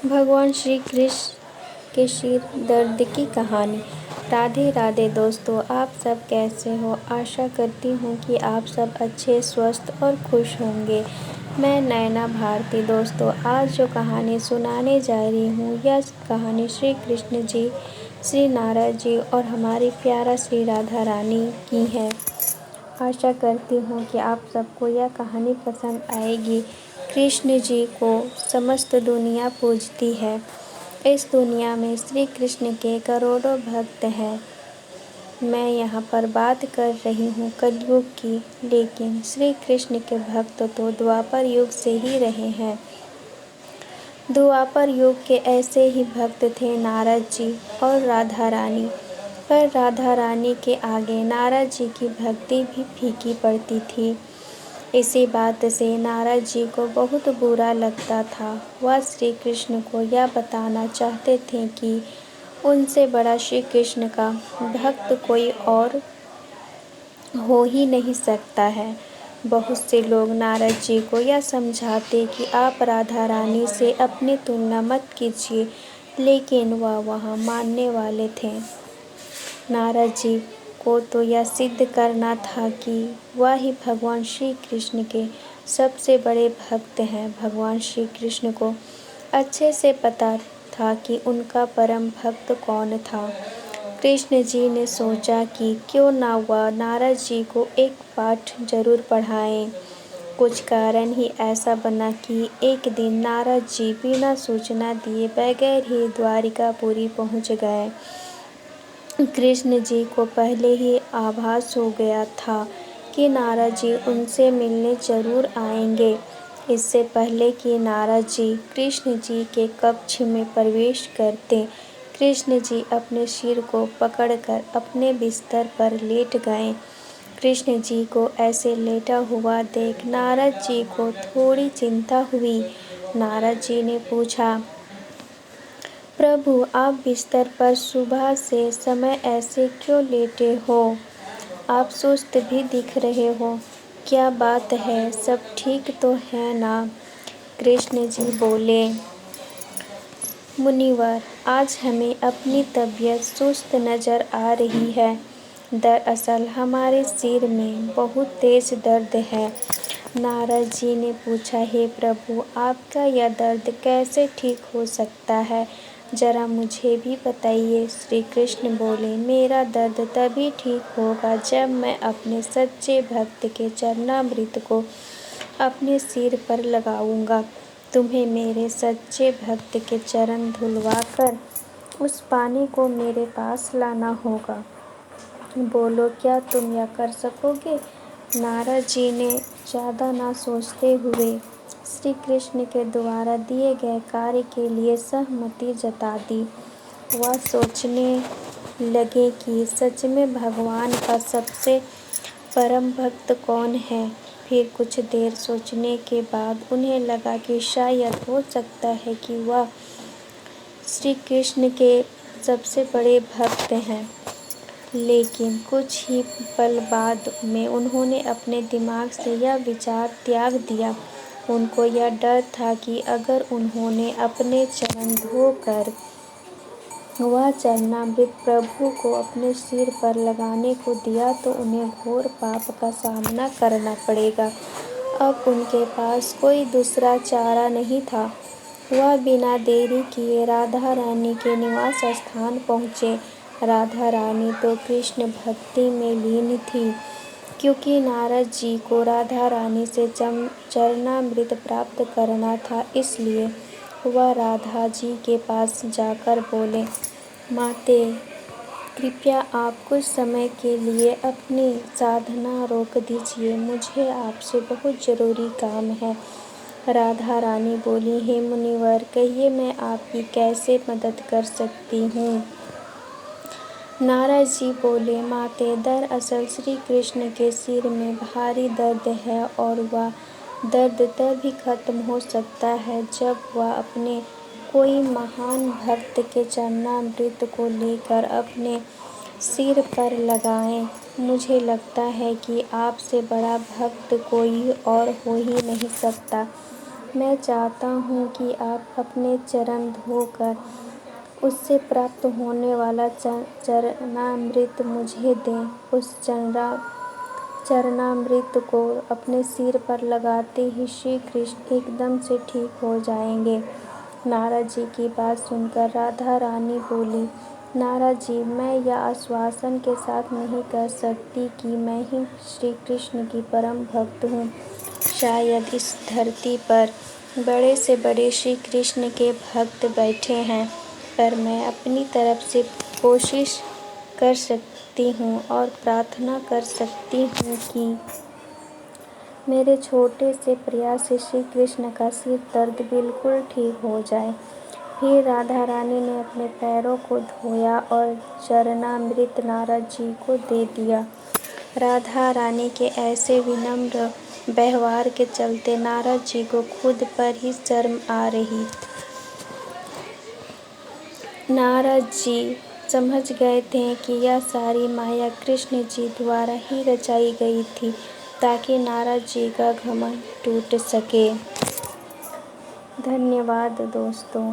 भगवान श्री कृष्ण के सिर दर्द की कहानी। राधे राधे दोस्तों, आप सब कैसे हो। आशा करती हूँ कि आप सब अच्छे, स्वस्थ और खुश होंगे। मैं नैना भारती दोस्तों, आज जो कहानी सुनाने जा रही हूँ यह कहानी श्री कृष्ण जी, श्री नारद जी और हमारी प्यारा श्री राधा रानी की है। आशा करती हूँ कि आप सबको यह कहानी पसंद आएगी। कृष्ण जी को समस्त दुनिया पूजती है। इस दुनिया में श्री कृष्ण के करोड़ों भक्त हैं। मैं यहाँ पर बात कर रही हूँ कलयुग की, लेकिन श्री कृष्ण के भक्त तो द्वापर युग से ही रहे हैं। द्वापर युग के ऐसे ही भक्त थे नारद जी और राधा रानी, पर राधा रानी के आगे नारद जी की भक्ति भी फीकी पड़ती थी। इसी बात से नारद जी को बहुत बुरा लगता था। वह श्री कृष्ण को यह बताना चाहते थे कि उनसे बड़ा श्री कृष्ण का भक्त कोई और हो ही नहीं सकता है। बहुत से लोग नारद जी को यह समझाते कि आप राधा रानी से अपनी तुलना मत कीजिए, लेकिन वह वहाँ मानने वाले थे। नारद जी को तो यह सिद्ध करना था कि वह ही भगवान श्री कृष्ण के सबसे बड़े भक्त हैं। भगवान श्री कृष्ण को अच्छे से पता था कि उनका परम भक्त कौन था। कृष्ण जी ने सोचा कि क्यों ना वह नारद जी को एक पाठ जरूर पढ़ाएं। कुछ कारण ही ऐसा बना कि एक दिन नारद जी बिना सूचना दिए बगैर ही द्वारिकापुरी पहुंच गए। कृष्ण जी को पहले ही आभास हो गया था कि नारद जी उनसे मिलने जरूर आएंगे। इससे पहले कि नारद जी कृष्ण जी के कक्ष में प्रवेश करते, कृष्ण जी अपने सिर को पकड़कर अपने बिस्तर पर लेट गए। कृष्ण जी को ऐसे लेटा हुआ देख नारद जी को थोड़ी चिंता हुई। नारद जी ने पूछा, प्रभु, आप बिस्तर पर सुबह से समय ऐसे क्यों लेटे हो? आप सुस्त भी दिख रहे हो। क्या बात है, सब ठीक तो है ना? कृष्ण जी बोले, मुनिवर, आज हमें अपनी तबीयत सुस्त नजर आ रही है। दरअसल हमारे सिर में बहुत तेज दर्द है। नारद जी ने पूछा, हे प्रभु, आपका यह दर्द कैसे ठीक हो सकता है? जरा मुझे भी बताइए। श्री कृष्ण बोले, मेरा दर्द तभी ठीक होगा जब मैं अपने सच्चे भक्त के चरणामृत को अपने सिर पर लगाऊंगा। तुम्हें मेरे सच्चे भक्त के चरण धुलवाकर उस पानी को मेरे पास लाना होगा। बोलो, क्या तुम यह कर सकोगे? नारद जी ने ज़्यादा ना सोचते हुए श्री कृष्ण के द्वारा दिए गए कार्य के लिए सहमति जता दी। वह सोचने लगे कि सच में भगवान का सबसे परम भक्त कौन है। फिर कुछ देर सोचने के बाद उन्हें लगा कि शायद हो सकता है कि वह श्री कृष्ण के सबसे बड़े भक्त हैं। लेकिन कुछ ही पल बाद में उन्होंने अपने दिमाग से यह विचार त्याग दिया। उनको यह डर था कि अगर उन्होंने अपने चरण धोकर वह चरणामृत प्रभु को अपने सिर पर लगाने को दिया तो उन्हें घोर पाप का सामना करना पड़ेगा। अब उनके पास कोई दूसरा चारा नहीं था। वह बिना देरी किए राधा रानी के निवास स्थान पहुँचे। राधा रानी तो कृष्ण भक्ति में लीन थी, क्योंकि नारद जी को राधा रानी से चरणामृत प्राप्त करना था। इसलिए वह राधा जी के पास जाकर बोले, माते, कृपया आप कुछ समय के लिए अपनी साधना रोक दीजिए। मुझे आपसे बहुत ज़रूरी काम है। राधा रानी बोली, हे मुनिवर, कहिए मैं आपकी कैसे मदद कर सकती हूँ? नारद जी बोले, माते, दरअसल श्री कृष्ण के सिर में भारी दर्द है और वह दर्द तभी खत्म हो सकता है जब वह अपने कोई महान भक्त के चरणामृत को लेकर अपने सिर पर लगाएं। मुझे लगता है कि आपसे बड़ा भक्त कोई और हो ही नहीं सकता। मैं चाहता हूँ कि आप अपने चरण धोकर उससे प्राप्त होने वाला चरणामृत मुझे दें। उस चरणामृत को अपने सिर पर लगाते ही श्री कृष्ण एकदम से ठीक हो जाएंगे। नारद जी की बात सुनकर राधा रानी बोली, नारद जी, मैं यह आश्वासन के साथ नहीं कह सकती कि मैं ही श्री कृष्ण की परम भक्त हूँ। शायद इस धरती पर बड़े से बड़े श्री कृष्ण के भक्त बैठे हैं, पर मैं अपनी तरफ से कोशिश कर सकती हूँ और प्रार्थना कर सकती हूँ कि मेरे छोटे से प्रयास से श्री कृष्ण का सिर दर्द बिल्कुल ठीक हो जाए। फिर राधा रानी ने अपने पैरों को धोया और चरणामृत नारद जी को दे दिया। राधा रानी के ऐसे विनम्र व्यवहार के चलते नारद जी को खुद पर ही शर्म आ रही। नारद जी समझ गए थे कि यह सारी माया कृष्ण जी द्वारा ही रचाई गई थी ताकि नारद जी का घमंड टूट सके। धन्यवाद दोस्तों।